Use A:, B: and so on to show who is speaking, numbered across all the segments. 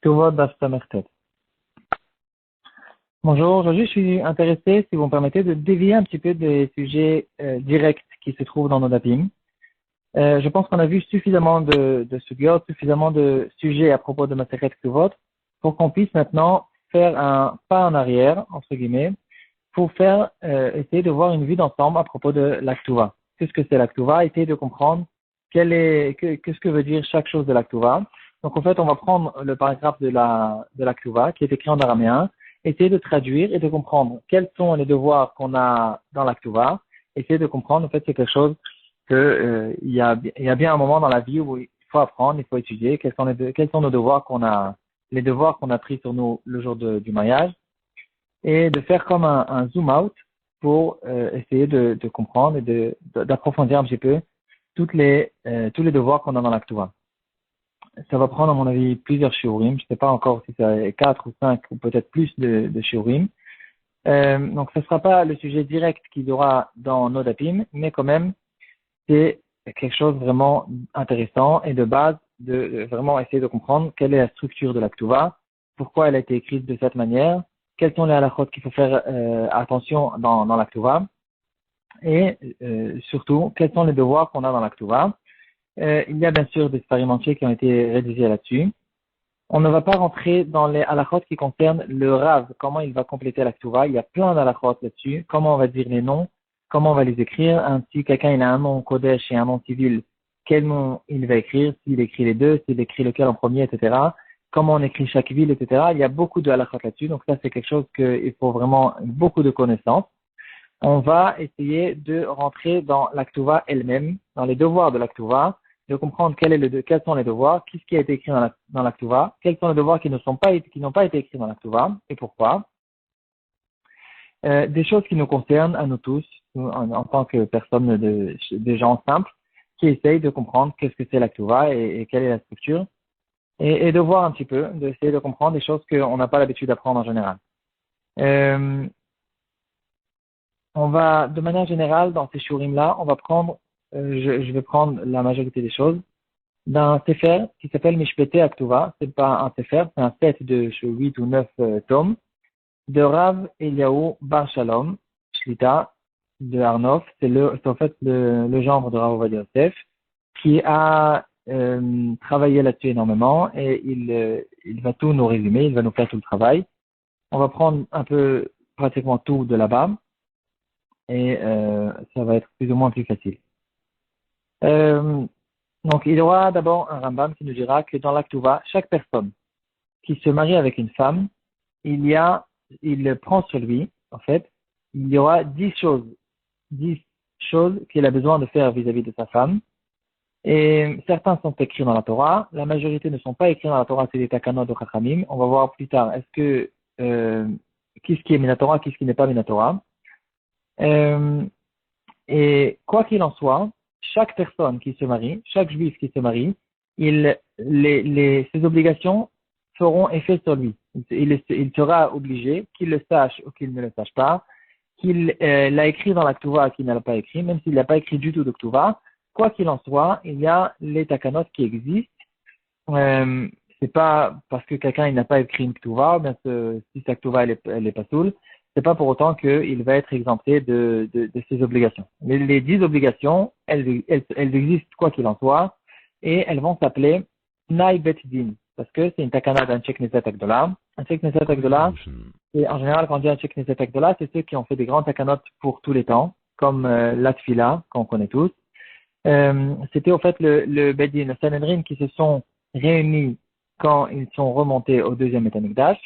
A: Tuvot Daf Samertet. Bonjour, aujourd'hui je suis intéressé, si vous me permettez, de dévier un petit peu des sujets directs qui se trouvent dans nos dapim. Je pense qu'on a vu suffisamment de sugyot, suffisamment de sujets à propos de Masechet Tuvot pour qu'on puisse maintenant faire un pas en arrière, entre guillemets, pour faire essayer de voir une vue d'ensemble à propos de l'Aktuva. Qu'est-ce que c'est l'Aktuva? Essayer de comprendre qu'est-ce que veut dire chaque chose de l'Aktuva. Donc en fait, on va prendre le paragraphe de l'Aktuva qui est écrit en araméen, essayer de traduire et de comprendre quels sont les devoirs qu'on a dans l'Aktuva. Essayer de comprendre, en fait, c'est quelque chose que il y a bien un moment dans la vie où il faut apprendre, il faut étudier quels sont nos devoirs les devoirs qu'on a pris sur nous le jour du mariage, et de faire comme un zoom out pour essayer de comprendre et d'approfondir un petit peu tous les devoirs qu'on a dans l'Aktuva. Ça va prendre, à mon avis, plusieurs shiurim. Je ne sais pas encore si c'est 4 ou 5 ou peut-être plus de shiurim. Donc, ce ne sera pas le sujet direct qu'il y aura dans nos dapim, mais quand même, c'est quelque chose de vraiment intéressant et de base de vraiment essayer de comprendre quelle est la structure de l'Aktuva, pourquoi elle a été écrite de cette manière, quels sont les halachot qu'il faut faire attention dans l'Aktuva, et surtout, quels sont les devoirs qu'on a dans l'Aktuva. Il y a bien sûr des expérimentiers qui ont été rédigés là-dessus. On ne va pas rentrer dans les halachot qui concernent le Rav, comment il va compléter l'Aktuva. Il y a plein d'halachot là-dessus, comment on va dire les noms, comment on va les écrire. Si quelqu'un il a un nom Kodesh et un nom civil, quel nom il va écrire, s'il écrit les deux, s'il écrit lequel en premier, etc. Comment on écrit chaque ville, etc. Il y a beaucoup de halachot là-dessus, donc ça c'est quelque chose qu'il faut vraiment beaucoup de connaissances. On va essayer de rentrer dans l'Aktuva elle-même, dans les devoirs de l'Aktuva, de comprendre quels sont les devoirs, qu'est-ce qui a été écrit dans l'Aktuva, quels sont les devoirs qui n'ont pas été écrits dans l'Aktuva, et pourquoi. Des choses qui nous concernent à nous tous, en tant que personnes, des gens simples, qui essayent de comprendre qu'est-ce que c'est l'Aktuva et quelle est la structure, et de voir un petit peu, d'essayer de comprendre des choses qu'on n'a pas l'habitude d'apprendre en général. On va, de manière générale, dans ces shurim-là, on va prendre, je vais prendre la majorité des choses, d'un sefer qui s'appelle Mishpete Aktuva. C'est pas un sefer, c'est un set de 8 ou 9 tomes, de Rav Eliaou Bar Shalom, Shlita, de Arnof. C'est en fait le genre de Rav Ovadia Yosef, qui a travaillé là-dessus énormément, et il va tout nous résumer, il va nous faire tout le travail. On va prendre un peu, pratiquement tout de là-bas, et ça va être plus ou moins plus facile. Donc, il y aura d'abord un Rambam qui nous dira que dans l'Aktuva, chaque personne qui se marie avec une femme, il prend sur lui, en fait, il y aura 10 choses qu'il a besoin de faire vis-à-vis de sa femme. Et certains sont écrits dans la Torah, la majorité ne sont pas écrits dans la Torah, c'est des takanot de Chachamim. On va voir plus tard, qu'est-ce qui est Minatora, qu'est-ce qui n'est pas Minatora. Et quoi qu'il en soit, chaque personne qui se marie, chaque juif qui se marie, ses obligations feront effet sur lui. Il sera obligé, qu'il le sache ou qu'il ne le sache pas, qu'il l'a écrit dans la Ktuva, qu'il ne l'a pas écrit, même s'il n'a pas écrit du tout de Ktuva. Quoi qu'il en soit, il y a les takanot qui existent. C'est pas parce que quelqu'un il n'a pas écrit une Ktuva, bien si sa Ktuva elle est pas soule, c'est pas pour autant qu'il va être exempté de ses obligations. Mais les 10 obligations, elles existent quoi qu'il en soit, et elles vont s'appeler Tnai Bet Din, parce que c'est une takana d'un Cheikh Neset Agdola. Un Cheikh Neset Agdola, et en général, quand on dit un Cheikh Neset Agdola, c'est ceux qui ont fait des grands takanot pour tous les temps, comme la Tfila, qu'on connaît tous. C'était au fait le Bedin, le Sanhedrin, qui se sont réunis quand ils sont remontés au deuxième Beit Hamikdash.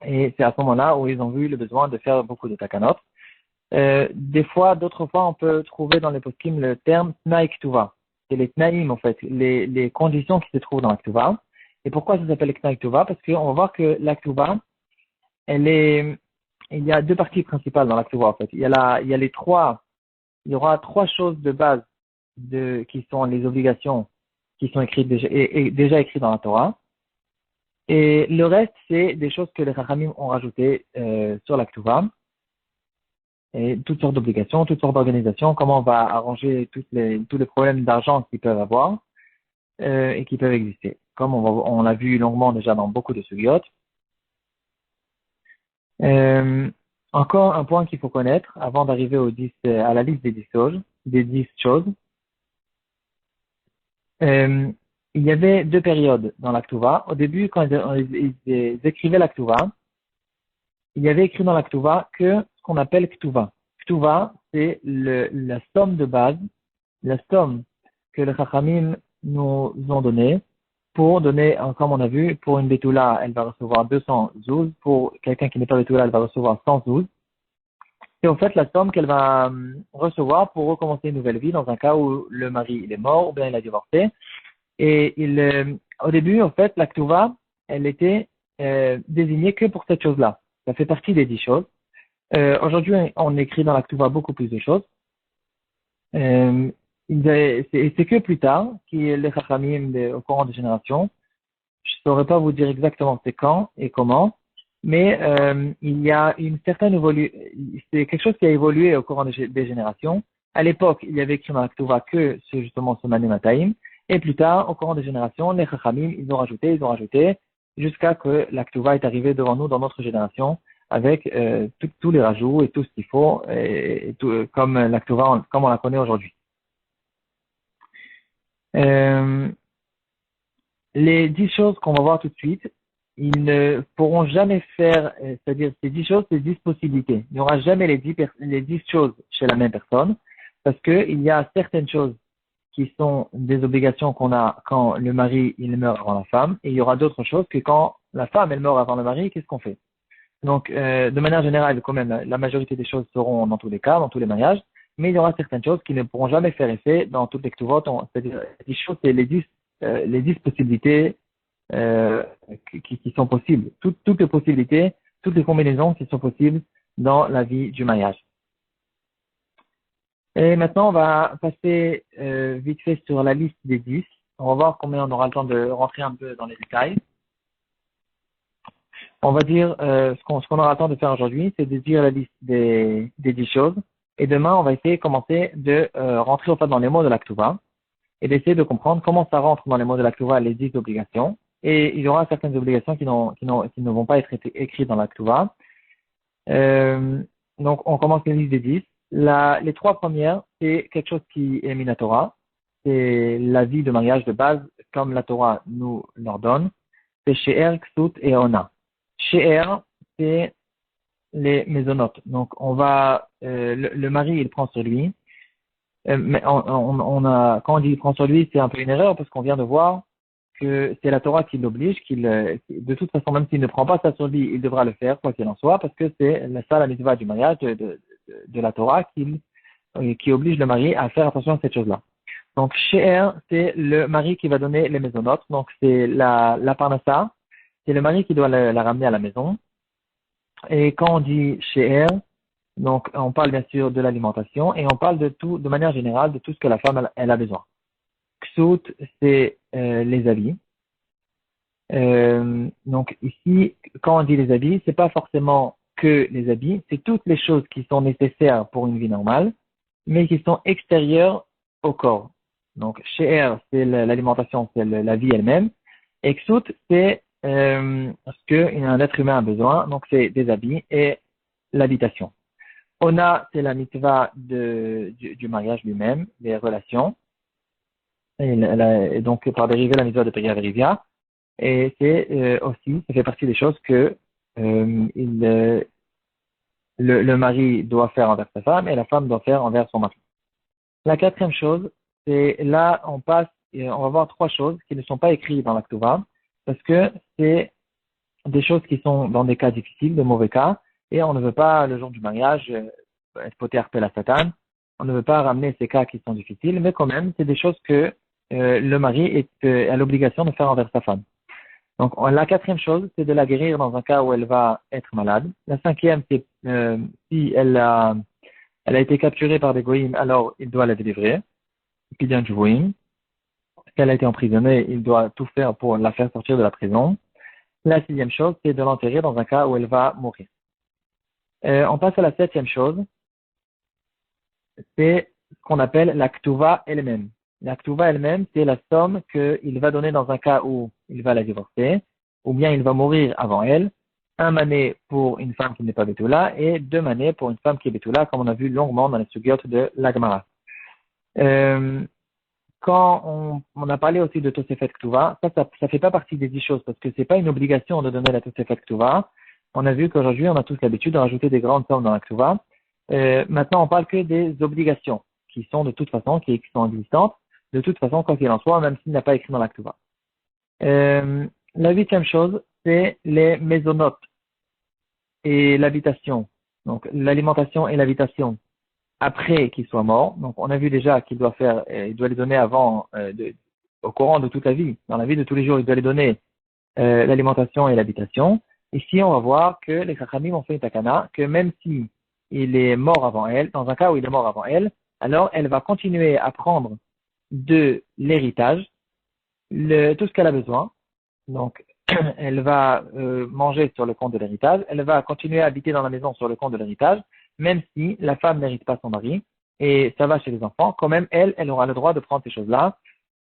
A: Et c'est à ce moment-là où ils ont vu le besoin de faire beaucoup de takanot. D'autres fois, on peut trouver dans les poskim le terme Tnaï Ktuva. C'est les Tnaïm, en fait, les conditions qui se trouvent dans la Ktuva. Et pourquoi ça s'appelle Tnaï Ktuva? Parce qu'on va voir que la Ktuva, il y a deux parties principales dans la Ktuva, en fait. Il y aura trois choses de base qui sont les obligations qui sont écrites déjà écrites dans la Torah. Et le reste, c'est des choses que les Chachamim ont rajoutées sur la Ktuva. Et toutes sortes d'obligations, toutes sortes d'organisations, comment on va arranger tous les problèmes d'argent qu'ils peuvent avoir et qui peuvent exister. comme on l'a vu longuement déjà dans beaucoup de sugyot. Encore un point qu'il faut connaître avant d'arriver à la liste des 10 choses. Il y avait deux périodes dans l'Aktuva. Au début, quand ils écrivaient l'Aktuva, il y avait écrit dans l'Aktuva que ce qu'on appelle Ktuva. Ktuva, c'est la somme de base, la somme que les Chachamim nous ont donnée pour donner, comme on a vu, pour une Betula, elle va recevoir 200 zouz. Pour quelqu'un qui n'est pas Betula, elle va recevoir 100 zouz. C'est en fait la somme qu'elle va recevoir pour recommencer une nouvelle vie dans un cas où le mari il est mort ou bien il a divorcé. Et au début, en fait, la Ktuva, elle était désignée que pour cette chose-là. Ça fait partie des 10 choses. Aujourd'hui, on écrit dans la Ktuva beaucoup plus de choses. C'est que plus tard, les Chachamim au courant des générations, je ne saurais pas vous dire exactement c'est quand et comment, mais il y a une certaine évolution, c'est quelque chose qui a évolué au courant des générations. À l'époque, il y avait écrit dans la Ktuva que c'est justement ce Mané Mataim, et plus tard, au courant des générations, les Chachamim, ils ont rajouté, jusqu'à que la Ktuva est arrivée devant nous dans notre génération, avec tous les rajouts et tout ce qu'il faut, et tout, comme la Ktuva, comme on la connaît aujourd'hui. Les 10 choses qu'on va voir tout de suite, ils ne pourront jamais faire, c'est-à-dire ces 10 choses, ces 10 possibilités. Il n'y aura jamais les 10 choses chez la même personne, parce que il y a certaines choses qui sont des obligations qu'on a quand le mari il meurt avant la femme, et il y aura d'autres choses que quand la femme elle meurt avant le mari, qu'est-ce qu'on fait? Donc, de manière générale, quand même, la majorité des choses seront dans tous les cas, dans tous les mariages, mais il y aura certaines choses qui ne pourront jamais faire effet dans toutes les ktuvot. C'est-à-dire, les choses, c'est les 10 possibilités qui sont possibles. Toutes les possibilités, toutes les combinaisons qui sont possibles dans la vie du mariage. Et maintenant, on va passer vite fait sur la liste des 10. On va voir combien on aura le temps de rentrer un peu dans les détails. On va dire, ce qu'on aura le temps de faire aujourd'hui, c'est de dire la liste des 10 choses. Et demain, on va essayer de commencer de rentrer au fait dans les mots de la Ktuva et d'essayer de comprendre comment ça rentre dans les mots de la Ktuva les 10 obligations. Et il y aura certaines obligations qui ne vont pas être écrites dans la Ktuva. Donc, on commence les listes des 10. Les 3 premières, c'est quelque chose qui est Minatora. C'est la vie de mariage de base, comme la Torah nous l'ordonne. C'est She'er, Ksut et Ona. She'er, c'est les mésonotes. Donc, le mari, il prend sur lui. Mais quand on dit il prend sur lui, c'est un peu une erreur parce qu'on vient de voir que c'est la Torah qui l'oblige, de toute façon, même s'il ne prend pas ça sur lui, il devra le faire, quoi qu'il en soit, parce que c'est ça la mitzvah du mariage de la Torah qui oblige le mari à faire attention à cette chose-là. Donc, She'er, c'est le mari qui va donner les mésonotes. Donc, c'est la parnassa. C'est le mari qui doit la ramener à la maison. Et quand on dit She'er, donc on parle bien sûr de l'alimentation et on parle de tout, de manière générale, de tout ce que la femme elle a besoin. Ksut, c'est les habits. Donc ici, quand on dit les habits, c'est pas forcément que les habits, c'est toutes les choses qui sont nécessaires pour une vie normale, mais qui sont extérieures au corps. Donc, She'er, c'est l'alimentation, c'est la vie elle-même. Et Ksut, c'est ce qu'un être humain a besoin. Donc, c'est des habits et l'habitation. Ona, c'est la mitzvah du mariage lui-même, les relations. Et donc, par dérivé, la mitzvah de Peria Verivia. Et c'est aussi, ça fait partie des choses que le mari doit faire envers sa femme et la femme doit faire envers son mari. La 4e chose, c'est là, on passe, et on va voir 3 choses qui ne sont pas écrites dans la Ktuva, parce que c'est des choses qui sont dans des cas difficiles, de mauvais cas, et on ne veut pas, le jour du mariage, poter la Satan, on ne veut pas ramener ces cas qui sont difficiles, mais quand même, c'est des choses que le mari a l'obligation de faire envers sa femme. Donc, la 4e chose, c'est de la guérir dans un cas où elle va être malade. La 5e, c'est si elle a été capturée par des goïms, alors il doit la délivrer. Puis bien du goïm. Si elle a été emprisonnée, il doit tout faire pour la faire sortir de la prison. La 6e chose, c'est de l'enterrer dans un cas où elle va mourir. On passe à la 7e chose. C'est ce qu'on appelle la Ktuva elle-même. La Ktuva elle-même, c'est la somme qu'il va donner dans un cas où il va la divorcer, ou bien il va mourir avant elle. Un mané pour une femme qui n'est pas Betula et 2 manés pour une femme qui est Betula, comme on a vu longuement dans les sugyot de l'Agmara. Quand on a parlé aussi de Tosefet Ktuva, ça fait pas partie des 10 choses parce que c'est pas une obligation de donner la Tosefet Ktuva. On a vu qu'aujourd'hui, on a tous l'habitude de rajouter des grandes sommes dans la Ktuva. Maintenant, on parle que des obligations qui sont de toute façon, qui sont existantes, de toute façon, quoi qu'il en soit, même s'il n'a pas écrit dans la Ktuva. La 8e chose, c'est les mésonotes et l'habitation. Donc, l'alimentation et l'habitation après qu'il soit mort. Donc, on a vu déjà qu'il doit faire, il doit les donner avant, au courant de toute la vie. Dans la vie de tous les jours, il doit les donner l'alimentation et l'habitation. Ici, on va voir que les Chachamim ont fait une takana, que même si il est mort avant elle, dans un cas où il est mort avant elle, alors elle va continuer à prendre de l'héritage, tout ce qu'elle a besoin. Donc, elle va manger sur le compte de l'héritage, elle va continuer à habiter dans la maison sur le compte de l'héritage, même si la femme n'hérite pas son mari, et ça va chez les enfants, quand même, elle aura le droit de prendre ces choses-là,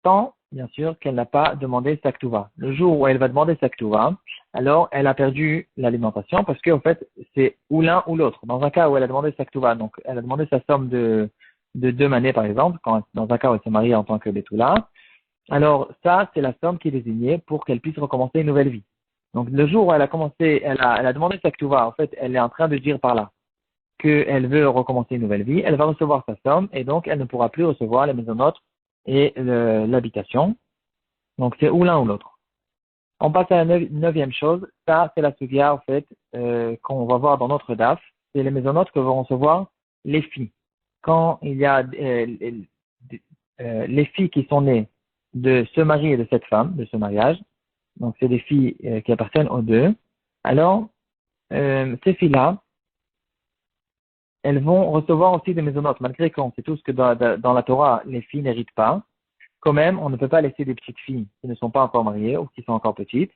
A: tant, bien sûr, qu'elle n'a pas demandé sa ktuva. Le jour où elle va demander sa ktuva, alors elle a perdu l'alimentation, parce qu'en fait, c'est ou l'un ou l'autre. Dans un cas où elle a demandé sa ktuva, donc elle a demandé sa somme de 2 manées, par exemple, dans un cas où elle s'est mariée en tant que Betula, alors ça, c'est la somme qui est désignée pour qu'elle puisse recommencer une nouvelle vie. Donc le jour où elle a commencé, elle a demandé sa ktuva, en fait, elle est en train de dire par là qu'elle veut recommencer une nouvelle vie, elle va recevoir sa somme et donc elle ne pourra plus recevoir les maisonnotes et l'habitation. Donc c'est ou l'un ou l'autre. On passe à la 9e chose, ça c'est la sugia en fait qu'on va voir dans notre DAF, c'est les maisonnotes que vont recevoir les filles. Quand il y a les filles qui sont nées de ce mari et de cette femme, de ce mariage, donc c'est des filles qui appartiennent aux deux, alors ces filles-là, elles vont recevoir aussi des maisonnotes, malgré qu'on sait tous que dans la Torah, les filles n'héritent pas. Quand même, on ne peut pas laisser des petites filles qui ne sont pas encore mariées ou qui sont encore petites,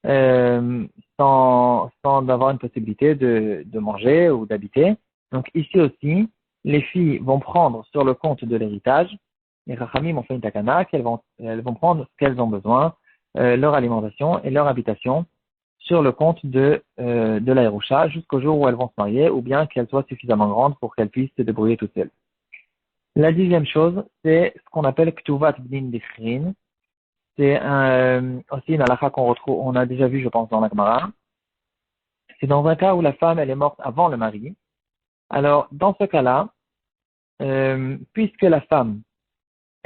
A: sans avoir une possibilité de manger ou d'habiter. Donc ici aussi, les filles vont prendre sur le compte de l'héritage. Les Rachamim ont fait une takana elles vont prendre ce qu'elles ont besoin, leur alimentation et leur habitation sur le compte de la Yerusha jusqu'au jour où elles vont se marier ou bien qu'elles soient suffisamment grandes pour qu'elles puissent se débrouiller toutes seules. La 10e chose, c'est ce qu'on appelle Ktuvat Bnin Bichrin. C'est aussi une halakha qu'on retrouve, on a déjà vu, je pense, dans la Gemara. C'est dans un cas où la femme, elle est morte avant le mari. Alors, dans ce cas-là, puisque la femme,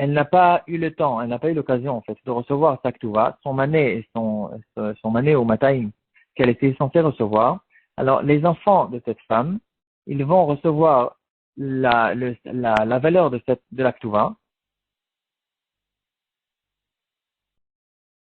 A: elle n'a pas eu le temps, elle n'a pas eu l'occasion, en fait, de recevoir sa Ktuva, son mané et son mané au mataïm qu'elle était censée recevoir. Alors, les enfants de cette femme, ils vont recevoir la valeur de la Ktuva,